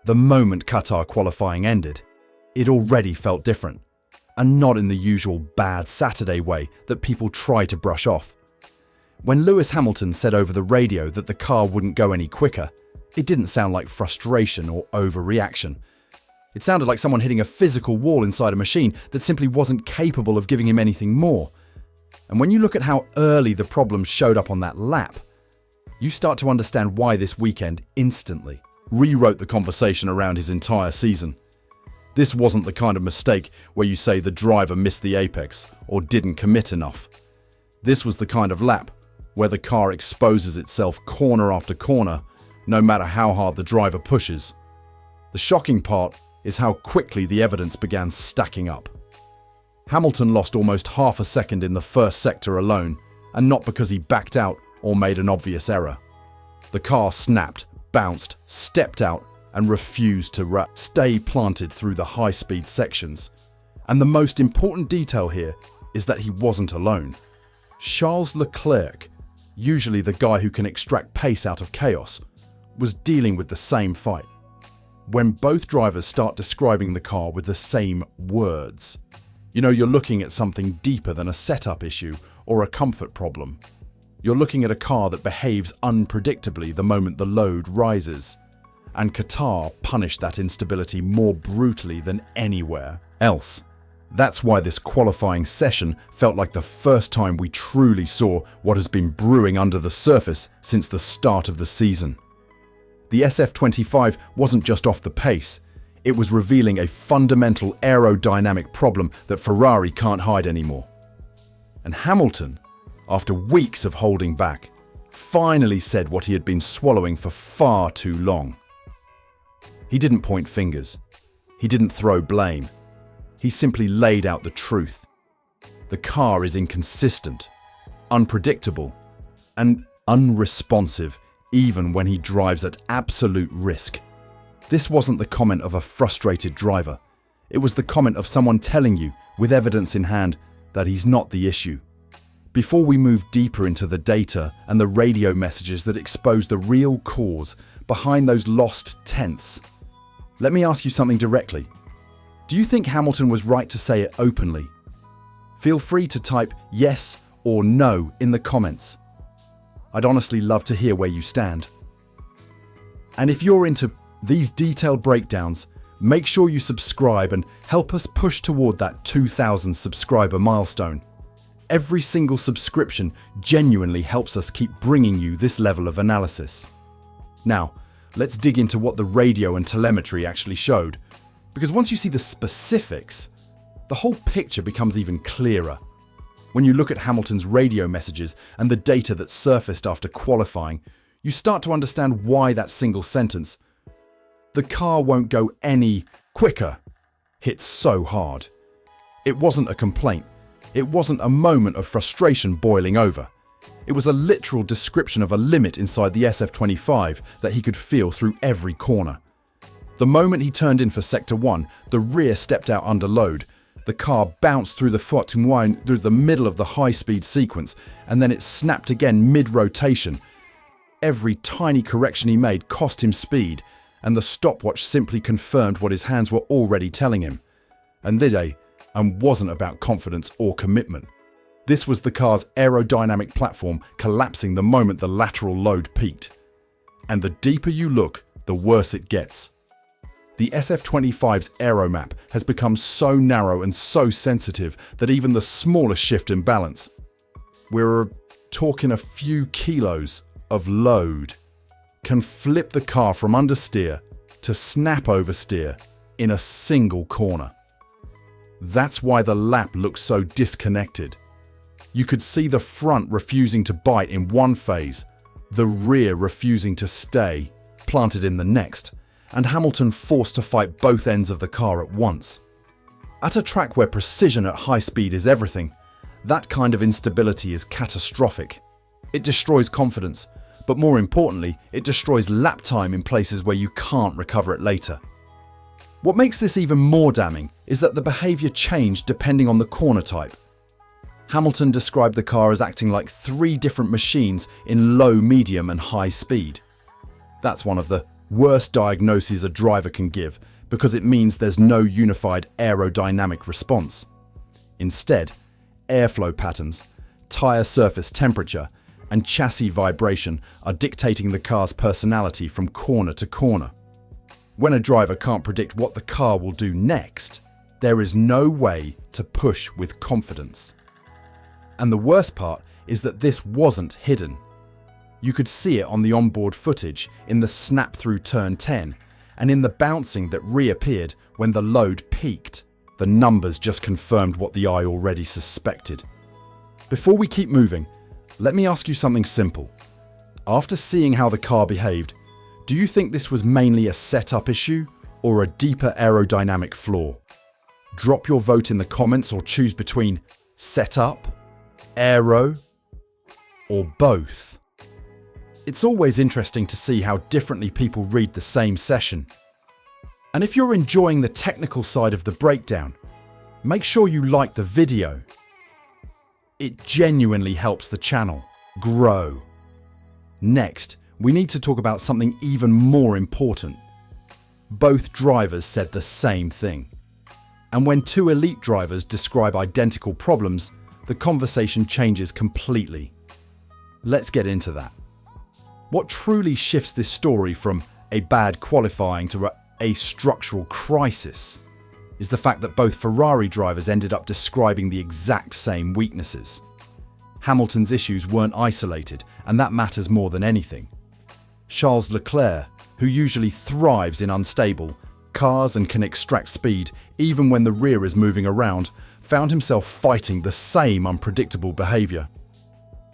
The moment Qatar qualifying ended, it already felt different, and not in the usual bad Saturday way that people try to brush off. When Lewis Hamilton said over the radio that the car wouldn't go any quicker, it didn't sound like frustration or overreaction. It sounded like someone hitting a physical wall inside a machine that simply wasn't capable of giving him anything more. And when you look at how early the problems showed up on that lap, you start to understand why this weekend instantly rewrote the conversation around his entire season. This wasn't the kind of mistake where you say the driver missed the apex or didn't commit enough. This was the kind of lap where the car exposes itself corner after corner, no matter how hard the driver pushes. The shocking part is how quickly the evidence began stacking up. Hamilton lost almost half a second in the first sector alone, and not because he backed out or made an obvious error. The car snapped, bounced, stepped out, and refused to stay planted through the high-speed sections. And the most important detail here is that he wasn't alone. Charles Leclerc, usually the guy who can extract pace out of chaos, was dealing with the same fight. When both drivers start describing the car with the same words, you're looking at something deeper than a setup issue or a comfort problem. You're looking at a car that behaves unpredictably the moment the load rises. And Qatar punished that instability more brutally than anywhere else. That's why this qualifying session felt like the first time we truly saw what has been brewing under the surface since the start of the season. The SF25 wasn't just off the pace, it was revealing a fundamental aerodynamic problem that Ferrari can't hide anymore. And Hamilton, after weeks of holding back, finally said what he had been swallowing for far too long. He didn't point fingers. He didn't throw blame. He simply laid out the truth. The car is inconsistent, unpredictable, and unresponsive even when he drives at absolute risk. This wasn't the comment of a frustrated driver. It was the comment of someone telling you, with evidence in hand, that he's not the issue. Before we move deeper into the data and the radio messages that expose the real cause behind those lost tenths, let me ask you something directly. Do you think Hamilton was right to say it openly? Feel free to type yes or no in the comments. I'd honestly love to hear where you stand. And if you're into these detailed breakdowns, make sure you subscribe and help us push toward that 2,000 subscriber milestone. Every single subscription genuinely helps us keep bringing you this level of analysis. Now, let's dig into what the radio and telemetry actually showed, because once you see the specifics, the whole picture becomes even clearer. When you look at Hamilton's radio messages and the data that surfaced after qualifying, you start to understand why that single sentence, "The car won't go any quicker," hit so hard. It wasn't a complaint. It wasn't a moment of frustration boiling over. It was a literal description of a limit inside the SF25 that he could feel through every corner. The moment he turned in for Sector 1, the rear stepped out under load. The car bounced through the through the middle of the high-speed sequence, and then it snapped again mid-rotation. Every tiny correction he made cost him speed, and the stopwatch simply confirmed what his hands were already telling him. And this wasn't about confidence or commitment. This was the car's aerodynamic platform collapsing the moment the lateral load peaked. And the deeper you look, the worse it gets. The SF25's aeromap has become so narrow and so sensitive that even the smallest shift in balance, we're talking a few kilos of load, can flip the car from understeer to snap oversteer in a single corner. That's why the lap looks so disconnected. You could see the front refusing to bite in one phase, the rear refusing to stay, planted in the next, and Hamilton forced to fight both ends of the car at once. At a track where precision at high speed is everything, that kind of instability is catastrophic. It destroys confidence, but more importantly, it destroys lap time in places where you can't recover it later. What makes this even more damning is that the behaviour changed depending on the corner type. Hamilton described the car as acting like 3 different machines in low, medium and high speed. That's one of the worst diagnoses a driver can give because it means there's no unified aerodynamic response. Instead, airflow patterns, tyre surface temperature, and chassis vibration are dictating the car's personality from corner to corner. When a driver can't predict what the car will do next, there is no way to push with confidence. And the worst part is that this wasn't hidden. You could see it on the onboard footage, in the snap through turn 10, and in the bouncing that reappeared when the load peaked. The numbers just confirmed what the eye already suspected. Before we keep moving, let me ask you something simple. After seeing how the car behaved, do you think this was mainly a setup issue or a deeper aerodynamic flaw? Drop your vote in the comments or choose between setup, aero, or both. It's always interesting to see how differently people read the same session. And if you're enjoying the technical side of the breakdown, make sure you like the video. It genuinely helps the channel grow. Next, we need to talk about something even more important. Both drivers said the same thing. And when two elite drivers describe identical problems, the conversation changes completely. Let's get into that. What truly shifts this story from a bad qualifying to a structural crisis is the fact that both Ferrari drivers ended up describing the exact same weaknesses. Hamilton's issues weren't isolated, and that matters more than anything. Charles Leclerc, who usually thrives in unstable cars and can extract speed even when the rear is moving around, found himself fighting the same unpredictable behaviour.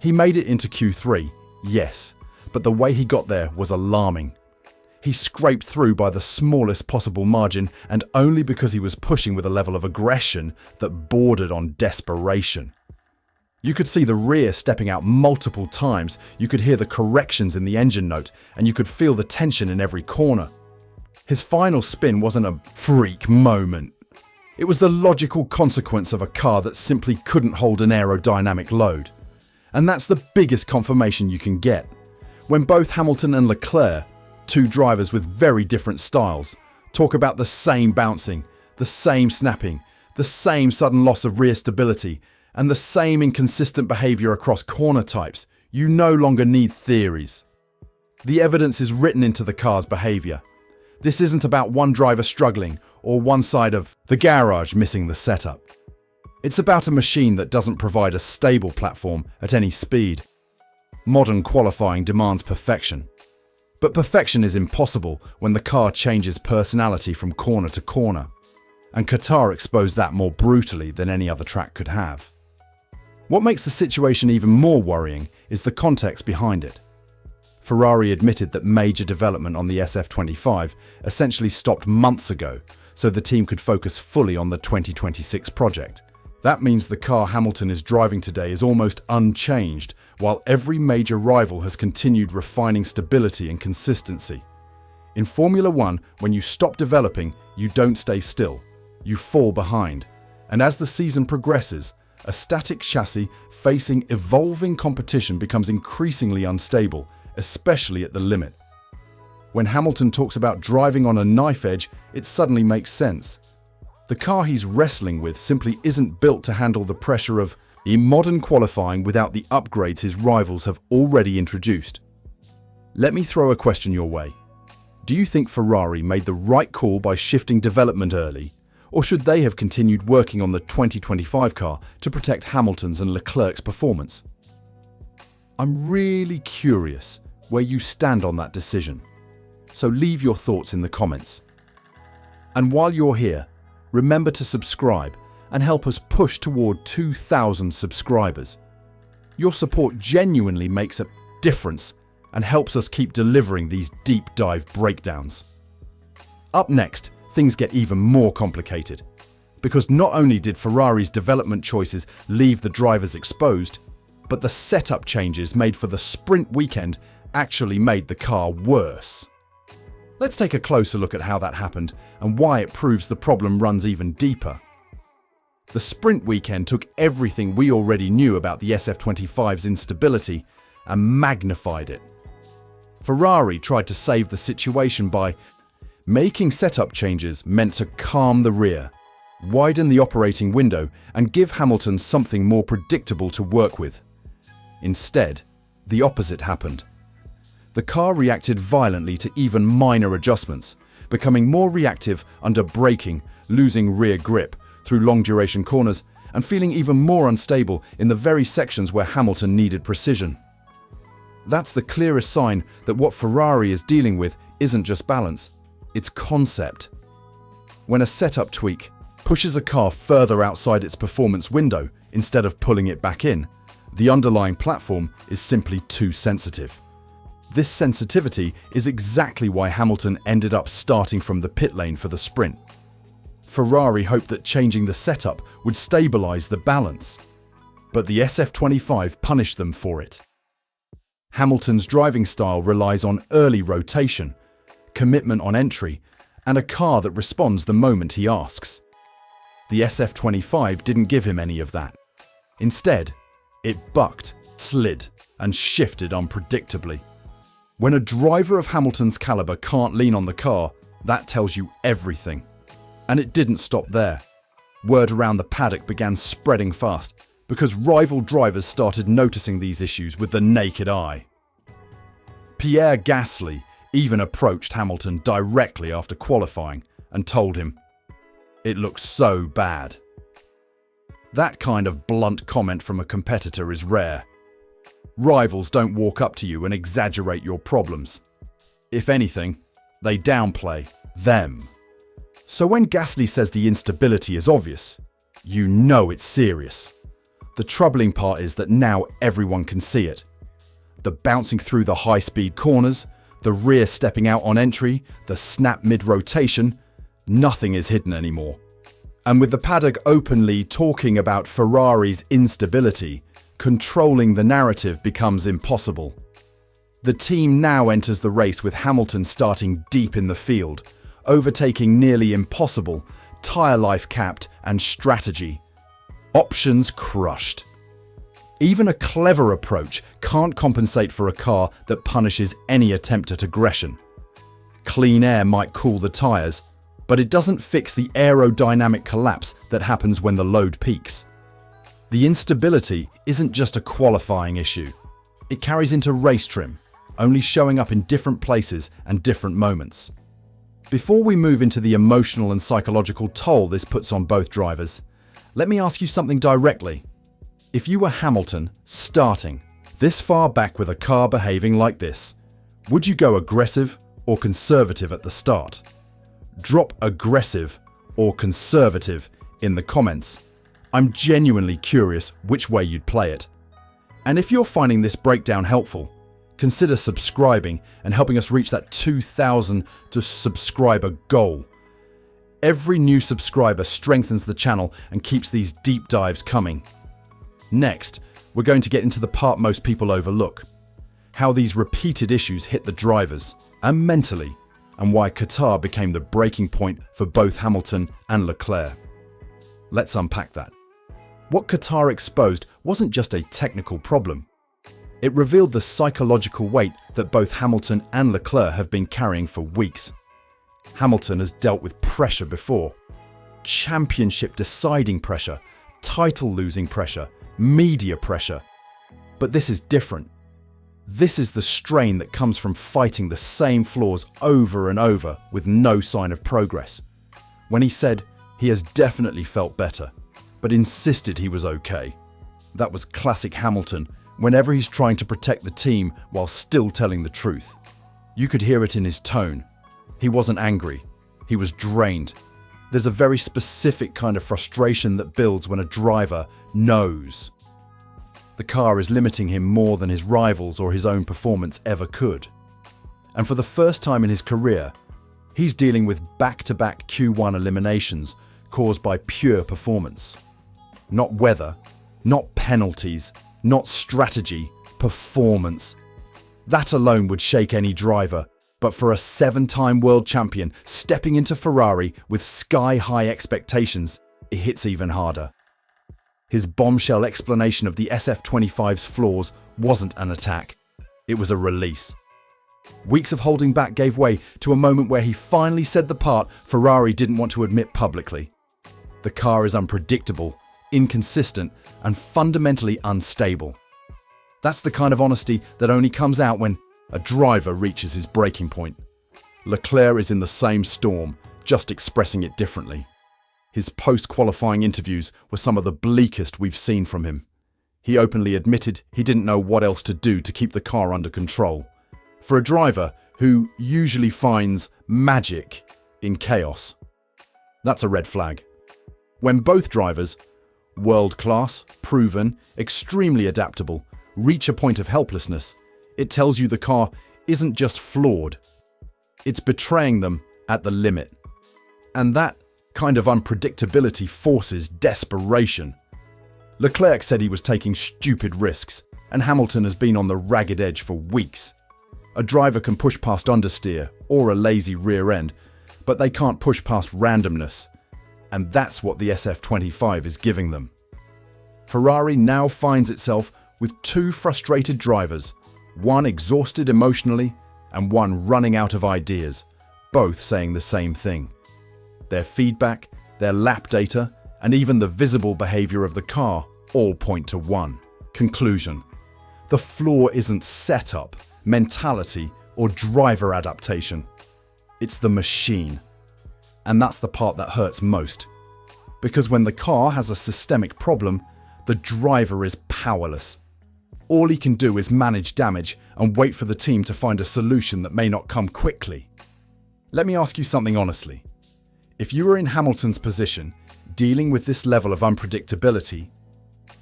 He made it into Q3, yes, but the way he got there was alarming. He scraped through by the smallest possible margin, and only because he was pushing with a level of aggression that bordered on desperation. You could see the rear stepping out multiple times, you could hear the corrections in the engine note, and you could feel the tension in every corner. His final spin wasn't a freak moment. It was the logical consequence of a car that simply couldn't hold an aerodynamic load. And that's the biggest confirmation you can get. When both Hamilton and Leclerc, two drivers with very different styles, talk about the same bouncing, the same snapping, the same sudden loss of rear stability, and the same inconsistent behaviour across corner types, you no longer need theories. The evidence is written into the car's behaviour. This isn't about one driver struggling or one side of the garage missing the setup. It's about a machine that doesn't provide a stable platform at any speed. Modern qualifying demands perfection. But perfection is impossible when the car changes personality from corner to corner. And Qatar exposed that more brutally than any other track could have. What makes the situation even more worrying is the context behind it. Ferrari admitted that major development on the SF25 essentially stopped months ago, so the team could focus fully on the 2026 project. That means the car Hamilton is driving today is almost unchanged, while every major rival has continued refining stability and consistency. In Formula One, when you stop developing, you don't stay still. You fall behind. And as the season progresses, a static chassis facing evolving competition becomes increasingly unstable, especially at the limit. When Hamilton talks about driving on a knife edge, it suddenly makes sense. The car he's wrestling with simply isn't built to handle the pressure of modern qualifying without the upgrades his rivals have already introduced. Let me throw a question your way. Do you think Ferrari made the right call by shifting development early, or should they have continued working on the 2025 car to protect Hamilton's and Leclerc's performance? I'm really curious where you stand on that decision, so leave your thoughts in the comments. And while you're here, remember to subscribe and help us push toward 2,000 subscribers. Your support genuinely makes a difference and helps us keep delivering these deep dive breakdowns. Up next, things get even more complicated, because not only did Ferrari's development choices leave the drivers exposed, but the setup changes made for the sprint weekend actually made the car worse. Let's take a closer look at how that happened and why it proves the problem runs even deeper. The sprint weekend took everything we already knew about the SF25's instability and magnified it. Ferrari tried to save the situation by making setup changes meant to calm the rear, widen the operating window, and give Hamilton something more predictable to work with. Instead, the opposite happened. The car reacted violently to even minor adjustments, becoming more reactive under braking, losing rear grip through long-duration corners, and feeling even more unstable in the very sections where Hamilton needed precision. That's the clearest sign that what Ferrari is dealing with isn't just balance, it's concept. When a setup tweak pushes a car further outside its performance window instead of pulling it back in, the underlying platform is simply too sensitive. This sensitivity is exactly why Hamilton ended up starting from the pit lane for the sprint. Ferrari hoped that changing the setup would stabilize the balance, but the SF25 punished them for it. Hamilton's driving style relies on early rotation, commitment on entry, and a car that responds the moment he asks. The SF25 didn't give him any of that. Instead, it bucked, slid, and shifted unpredictably. When a driver of Hamilton's caliber can't lean on the car, that tells you everything. And it didn't stop there. Word around the paddock began spreading fast, because rival drivers started noticing these issues with the naked eye. Pierre Gasly even approached Hamilton directly after qualifying and told him, "It looks so bad." That kind of blunt comment from a competitor is rare. Rivals don't walk up to you and exaggerate your problems. If anything, they downplay them. So when Gasly says the instability is obvious, you know it's serious. The troubling part is that now everyone can see it. The bouncing through the high-speed corners, the rear stepping out on entry, the snap mid-rotation, nothing is hidden anymore. And with the paddock openly talking about Ferrari's instability, controlling the narrative becomes impossible. The team now enters the race with Hamilton starting deep in the field, overtaking nearly impossible, tyre life capped, and strategy. Options crushed. Even a clever approach can't compensate for a car that punishes any attempt at aggression. Clean air might cool the tyres, but it doesn't fix the aerodynamic collapse that happens when the load peaks. The instability isn't just a qualifying issue. It carries into race trim, only showing up in different places and different moments. Before we move into the emotional and psychological toll this puts on both drivers, let me ask you something directly. If you were Hamilton, starting this far back with a car behaving like this, would you go aggressive or conservative at the start? Drop aggressive or conservative in the comments. I'm genuinely curious which way you'd play it. And if you're finding this breakdown helpful, consider subscribing and helping us reach that 2,000 subscriber goal. Every new subscriber strengthens the channel and keeps these deep dives coming. Next, we're going to get into the part most people overlook: how these repeated issues hit the drivers and mentally, and why Qatar became the breaking point for both Hamilton and Leclerc. Let's unpack that. What Qatar exposed wasn't just a technical problem. It revealed the psychological weight that both Hamilton and Leclerc have been carrying for weeks. Hamilton has dealt with pressure before. Championship deciding pressure, title losing pressure, media pressure. But this is different. This is the strain that comes from fighting the same flaws over and over with no sign of progress. When he said he has definitely felt better, but insisted he was okay, that was classic Hamilton whenever he's trying to protect the team while still telling the truth. You could hear it in his tone. He wasn't angry. He was drained. There's a very specific kind of frustration that builds when a driver knows the car is limiting him more than his rivals or his own performance ever could. And for the first time in his career, he's dealing with back-to-back Q1 eliminations caused by pure performance. Not weather, not penalties, not strategy, performance. That alone would shake any driver, but for a 7-time world champion stepping into Ferrari with sky-high expectations, it hits even harder. His bombshell explanation of the SF25's flaws wasn't an attack, it was a release. Weeks of holding back gave way to a moment where he finally said the part Ferrari didn't want to admit publicly. The car is unpredictable, inconsistent, and fundamentally unstable. That's the kind of honesty that only comes out when a driver reaches his breaking point. Leclerc is in the same storm, just expressing it differently. His post-qualifying interviews were some of the bleakest we've seen from him. He openly admitted he didn't know what else to do to keep the car under control. For a driver who usually finds magic in chaos, that's a red flag. When both drivers, world-class, proven, extremely adaptable, reach a point of helplessness, it tells you the car isn't just flawed, it's betraying them at the limit. And that kind of unpredictability forces desperation. Leclerc said he was taking stupid risks, and Hamilton has been on the ragged edge for weeks. A driver can push past understeer or a lazy rear end, but they can't push past randomness, and that's what the SF25 is giving them. Ferrari now finds itself with two frustrated drivers, one exhausted emotionally and one running out of ideas, both saying the same thing. Their feedback, their lap data, and even the visible behavior of the car all point to one conclusion. The flaw isn't setup, mentality, or driver adaptation. It's the machine. And that's the part that hurts most. Because when the car has a systemic problem, the driver is powerless. All he can do is manage damage and wait for the team to find a solution that may not come quickly. Let me ask you something honestly. If you were in Hamilton's position, dealing with this level of unpredictability,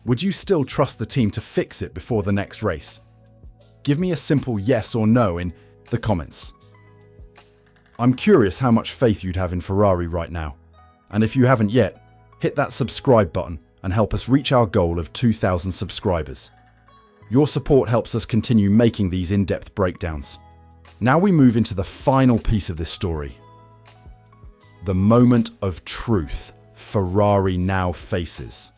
would you still trust the team to fix it before the next race? Give me a simple yes or no in the comments. I'm curious how much faith you'd have in Ferrari right now. And if you haven't yet, hit that subscribe button and help us reach our goal of 2,000 subscribers. Your support helps us continue making these in-depth breakdowns. Now we move into the final piece of this story. The moment of truth Ferrari now faces.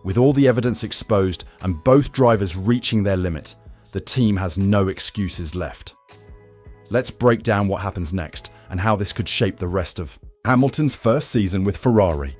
With all the evidence exposed and both drivers reaching their limit, the team has no excuses left. Let's break down what happens next and how this could shape the rest of Hamilton's first season with Ferrari.